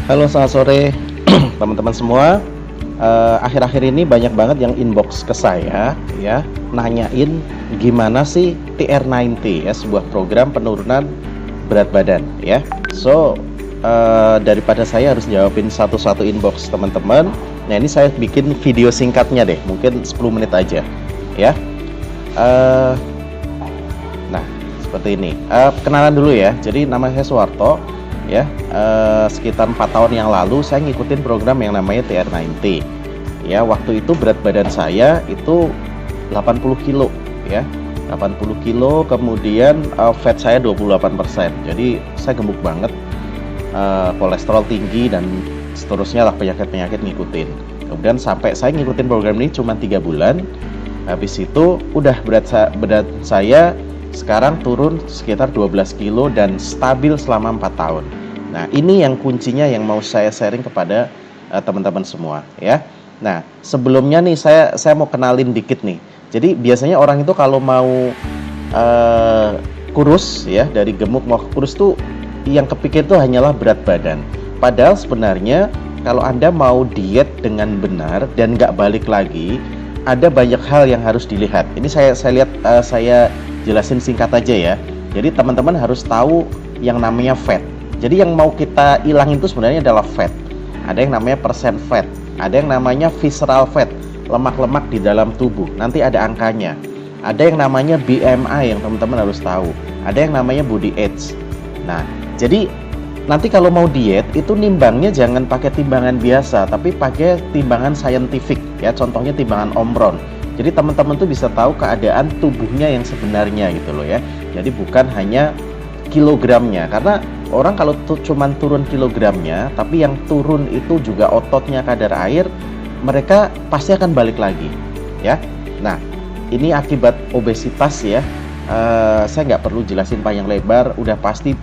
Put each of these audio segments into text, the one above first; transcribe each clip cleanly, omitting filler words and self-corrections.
Halo, selamat sore teman-teman semua. Akhir-akhir ini banyak banget yang inbox ke saya ya, nanyain gimana sih TR90 ya, sebuah program penurunan berat badan ya. Daripada saya harus jawabin satu-satu inbox teman-teman, nah ini saya bikin video singkatnya deh, mungkin 10 menit aja ya. Nah, seperti ini. Kenalan dulu ya. Jadi nama saya Suwarto ya. Sekitar 4 tahun yang lalu saya ngikutin program yang namanya TR90 ya. Waktu itu berat badan saya itu 80 kilo ya, 80 kilo. Kemudian fat saya 28%. Jadi saya gemuk banget, kolesterol tinggi dan seterusnya lah, penyakit-penyakit ngikutin. Kemudian sampai saya ngikutin program ini cuma 3 bulan. Habis itu udah berat saya sekarang turun sekitar 12 kilo dan stabil selama 4 tahun. Nah, ini yang kuncinya yang mau saya sharing kepada teman-teman semua ya. Nah, sebelumnya nih saya mau kenalin dikit nih. Jadi biasanya orang itu kalau mau kurus ya, dari gemuk mau kurus tuh yang kepikir tuh hanyalah berat badan. Padahal sebenarnya kalau Anda mau diet dengan benar dan nggak balik lagi, ada banyak hal yang harus dilihat. Ini saya jelasin singkat aja ya. Jadi teman-teman harus tahu yang namanya fat. Jadi yang mau kita hilang itu sebenarnya adalah fat. Ada yang namanya persen fat, ada yang namanya visceral fat, lemak-lemak di dalam tubuh. Nanti ada angkanya. Ada yang namanya BMI yang teman-teman harus tahu. Ada yang namanya body age. Nah, jadi nanti kalau mau diet itu nimbangnya jangan pakai timbangan biasa, tapi pakai timbangan saintifik ya. Contohnya timbangan Omron. Jadi teman-teman tuh bisa tahu keadaan tubuhnya yang sebenarnya gitu loh ya. Jadi bukan hanya kilogramnya, karena orang kalau cuman turun kilogramnya, tapi yang turun itu juga ototnya, kadar air, mereka pasti akan balik lagi ya. Nah, ini akibat obesitas ya. Saya nggak perlu jelasin panjang lebar, udah pasti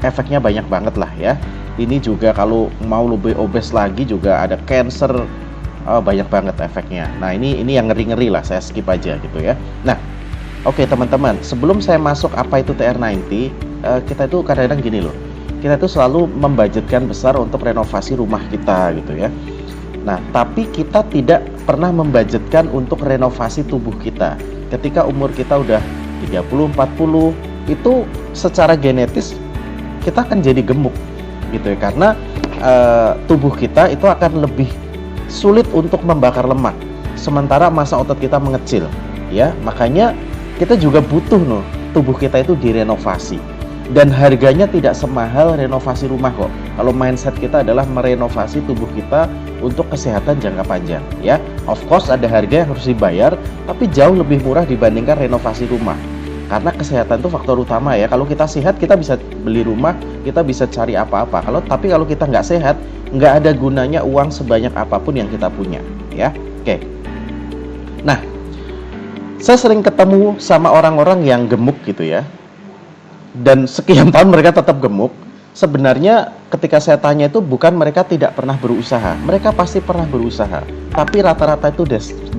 efeknya banyak banget lah ya. Ini juga kalau mau lebih obes lagi juga ada cancer, banyak banget efeknya. Nah, ini yang ngeri-ngeri lah, saya skip aja gitu ya. Nah, oke teman-teman, sebelum saya masuk apa itu TR90, kita itu kadang-kadang gini loh, kita itu selalu membudgetkan besar untuk renovasi rumah kita gitu ya. Nah, tapi kita tidak pernah membudgetkan untuk renovasi tubuh kita. Ketika umur kita udah 30-40, itu secara genetis kita akan jadi gemuk gitu ya, karena tubuh kita itu akan lebih sulit untuk membakar lemak, sementara massa otot kita mengecil ya. Makanya kita juga butuh tubuh kita itu direnovasi, dan harganya tidak semahal renovasi rumah kok. Kalau mindset kita adalah merenovasi tubuh kita untuk kesehatan jangka panjang ya. Of course ada harga yang harus dibayar, tapi jauh lebih murah dibandingkan renovasi rumah. Karena kesehatan itu faktor utama ya. Kalau kita sehat, kita bisa beli rumah, kita bisa cari apa-apa. Tapi kalau kita nggak sehat, nggak ada gunanya uang sebanyak apapun yang kita punya ya. Oke. Nah, saya sering ketemu sama orang-orang yang gemuk gitu ya, dan sekian tahun mereka tetap gemuk. Sebenarnya ketika saya tanya itu bukan mereka tidak pernah berusaha, mereka pasti pernah berusaha. Tapi rata-rata itu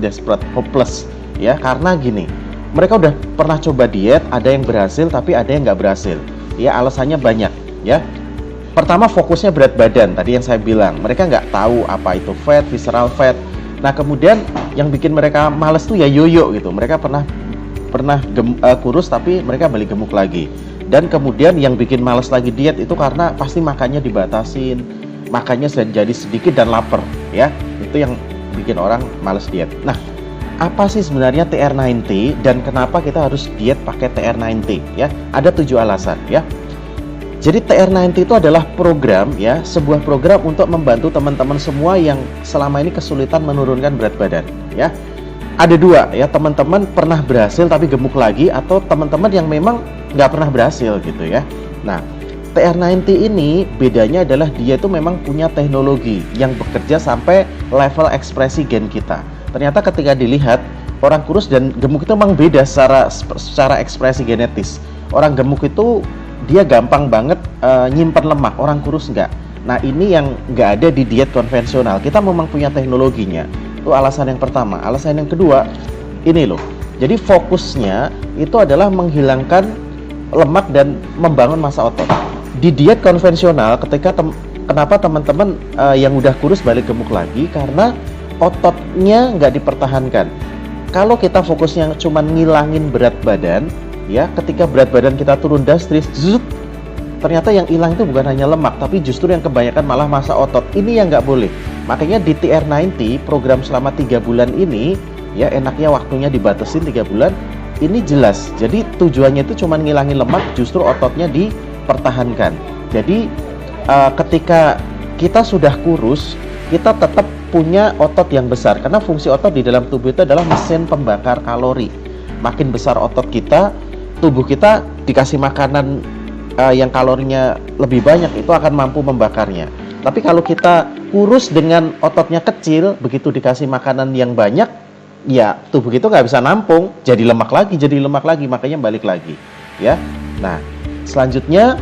desperate, hopeless ya. Karena gini, mereka udah pernah coba diet, ada yang berhasil tapi ada yang nggak berhasil ya. Alasannya banyak ya. Pertama, fokusnya berat badan, tadi yang saya bilang, mereka nggak tahu apa itu fat, visceral fat. Nah, kemudian yang bikin mereka males tuh ya yoyo gitu. Mereka pernah kurus tapi mereka balik gemuk lagi. Dan kemudian yang bikin males lagi diet itu karena pasti makannya dibatasin, makannya jadi sedikit dan lapar ya. Itu yang bikin orang males diet. Nah, apa sih sebenarnya TR90 dan kenapa kita harus diet pakai TR90 ya? Ada 7 alasan ya. Jadi TR90 itu adalah program ya, sebuah program untuk membantu teman-teman semua yang selama ini kesulitan menurunkan berat badan ya. Ada 2 ya, teman-teman pernah berhasil tapi gemuk lagi, atau teman-teman yang memang nggak pernah berhasil gitu ya. Nah, TR90 ini bedanya adalah dia itu memang punya teknologi yang bekerja sampai level ekspresi gen kita. Ternyata ketika dilihat, orang kurus dan gemuk itu memang beda secara ekspresi genetis. Orang gemuk itu dia gampang banget nyimpen lemak, orang kurus enggak. Nah, ini yang nggak ada di diet konvensional. Kita memang punya teknologinya. Itu alasan yang pertama. Alasan yang kedua, ini loh. Jadi fokusnya itu adalah menghilangkan lemak dan membangun massa otot. Di diet konvensional, ketika kenapa teman-teman yang udah kurus balik gemuk lagi, karena ototnya nggak dipertahankan. Kalau kita fokusnya cuma ngilangin berat badan, ya, ketika berat badan kita turun drastis, ternyata yang hilang itu bukan hanya lemak, tapi justru yang kebanyakan malah massa otot. Ini yang nggak boleh. Makanya di TR90 program selama 3 bulan ini, ya, enaknya waktunya dibatasin 3 bulan. Ini jelas. Jadi tujuannya itu cuma ngilangin lemak, justru ototnya dipertahankan. Jadi ketika kita sudah kurus, kita tetap punya otot yang besar, karena fungsi otot di dalam tubuh itu adalah mesin pembakar kalori. Makin besar otot kita, tubuh kita dikasih makanan yang kalorinya lebih banyak, itu akan mampu membakarnya. Tapi kalau kita kurus dengan ototnya kecil, begitu dikasih makanan yang banyak, ya tubuh kita nggak bisa nampung, jadi lemak lagi, makanya balik lagi, ya. Nah, selanjutnya,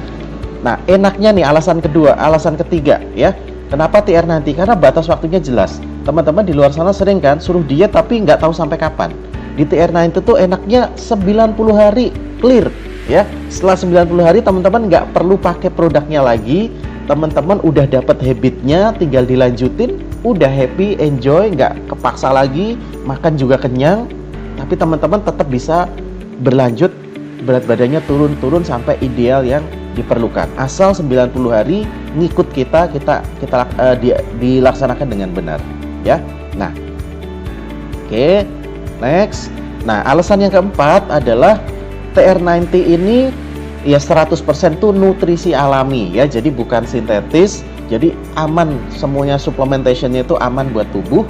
enaknya nih alasan ketiga, ya. Kenapa TR nanti? Karena batas waktunya jelas. Teman-teman di luar sana sering kan suruh diet tapi nggak tahu sampai kapan. Di TR90 tuh enaknya 90 hari clear, ya. Setelah 90 hari teman-teman nggak perlu pakai produknya lagi. Teman-teman udah dapat habitnya, tinggal dilanjutin, udah happy, enjoy, nggak kepaksa lagi, makan juga kenyang. Tapi teman-teman tetap bisa berlanjut, berat badannya turun sampai ideal yang diperlukan. Asal 90 hari ngikut kita dilaksanakan dengan benar, ya. Nah, oke, next. Nah, alasan yang keempat adalah TR90 ini ya 100% tuh nutrisi alami, ya. Jadi bukan sintetis, jadi aman, semuanya supplementationnya itu aman buat tubuh,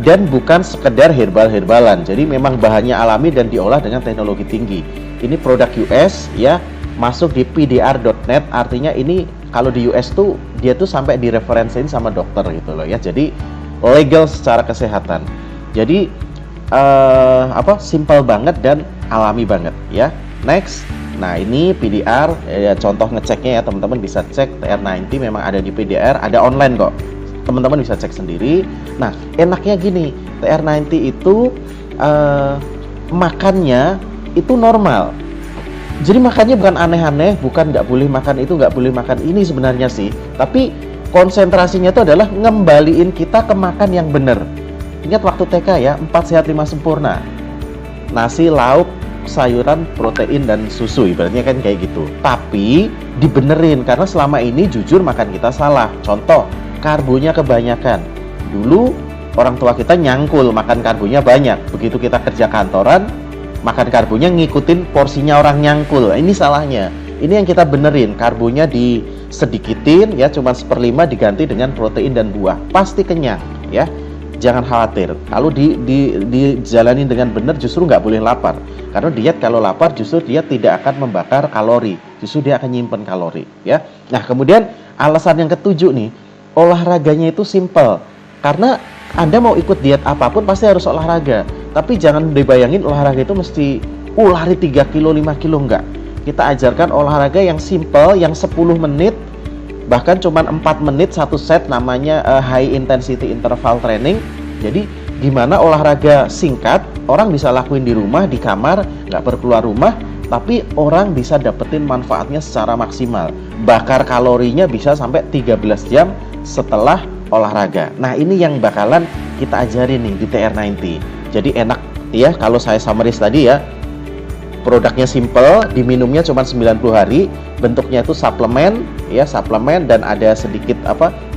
dan bukan sekedar herbal-herbalan. Jadi memang bahannya alami dan diolah dengan teknologi tinggi. Ini produk US, ya, masuk di pdr.net, artinya ini kalau di US tuh dia tuh sampai direferensiin sama dokter gitu loh, ya. Jadi legal secara kesehatan. Jadi simple banget dan alami banget, ya. Next. Nah, ini PDR, ya, contoh ngeceknya ya, teman-teman bisa cek TR90 memang ada di PDR, ada online kok. Teman-teman bisa cek sendiri. Nah, enaknya gini, TR90 itu makannya itu normal. Jadi makannya bukan aneh-aneh, bukan nggak boleh makan itu, nggak boleh makan ini sebenarnya sih. Tapi konsentrasinya itu adalah ngembaliin kita ke makan yang bener. Ingat waktu TK ya, 4 sehat 5 sempurna. Nasi, lauk, sayuran, protein, dan susu, ibaratnya kan kayak gitu. Tapi dibenerin, karena selama ini jujur makan kita salah. Contoh, karbonya kebanyakan. Dulu orang tua kita nyangkul makan karbonya banyak. Begitu kita kerja kantoran, makan karbonya ngikutin porsinya orang nyangkul. Ini salahnya. Ini yang kita benerin, karbonya disedikitin, ya, cuma 1/5 diganti dengan protein dan buah. Pasti kenyang, ya. Jangan khawatir. Kalau dijalanin dengan benar, justru nggak boleh lapar. Karena diet kalau lapar justru dia tidak akan membakar kalori, justru dia akan nyimpen kalori, ya. Nah, kemudian alasan yang ketujuh nih, olahraganya itu simple. Karena Anda mau ikut diet apapun pasti harus olahraga. Tapi jangan dibayangin olahraga itu mesti lari 3 kilo, 5 kilo, enggak. Kita ajarkan olahraga yang simple, yang 10 menit, bahkan cuma 4 menit satu set, namanya high intensity interval training. Jadi gimana olahraga singkat, orang bisa lakuin di rumah, di kamar, nggak perlu keluar rumah, tapi orang bisa dapetin manfaatnya secara maksimal. Bakar kalorinya bisa sampai 13 jam setelah olahraga. Nah, ini yang bakalan kita ajarin nih di TR90. Jadi enak ya, kalau saya summarize tadi ya, produknya simple, diminumnya cuma 90 hari, bentuknya itu suplemen, ya, suplemen, dan ada sedikit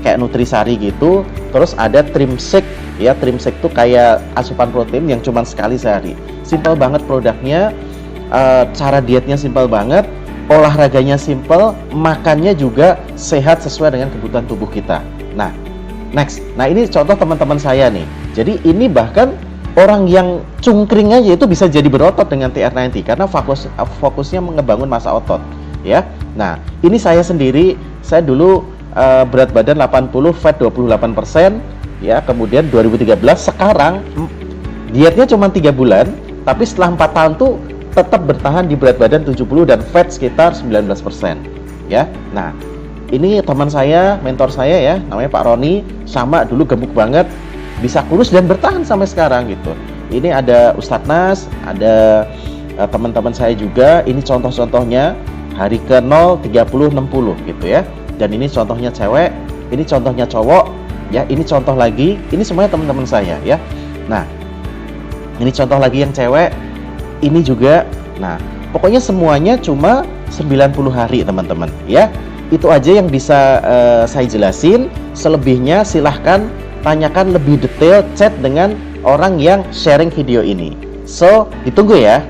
kayak nutrisari gitu. Terus ada trimsek, ya, trimsek tuh kayak asupan protein yang cuma sekali sehari. Simple banget produknya, cara dietnya simple banget, olahraganya simple, makannya juga sehat sesuai dengan kebutuhan tubuh kita. Nah, next. Nah, ini contoh teman-teman saya nih. Jadi ini bahkan orang yang cungkring aja itu bisa jadi berotot dengan TR90 karena fokusnya ngebangun massa otot, ya. Nah, ini saya sendiri, saya dulu berat badan 80, fat 28%, ya. Kemudian 2013, sekarang dietnya cuma 3 bulan, tapi setelah 4 tahun tuh tetap bertahan di berat badan 70 dan fat sekitar 19%, ya. Nah, ini teman saya, mentor saya ya, namanya Pak Roni, sama dulu gemuk banget, bisa kurus dan bertahan sampai sekarang gitu. Ini ada Ustadz Nas, ada teman-teman saya juga. Ini contoh-contohnya hari ke 0, 30, 60 gitu ya. Dan ini contohnya cewek, ini contohnya cowok, ya, ini contoh lagi, ini semuanya teman-teman saya ya. Nah, ini contoh lagi yang cewek, ini juga. Nah, pokoknya semuanya cuma 90 hari teman-teman ya. Itu aja yang bisa saya jelasin. Selebihnya silahkan tanyakan lebih detail, chat dengan orang yang sharing video ini. So, ditunggu ya.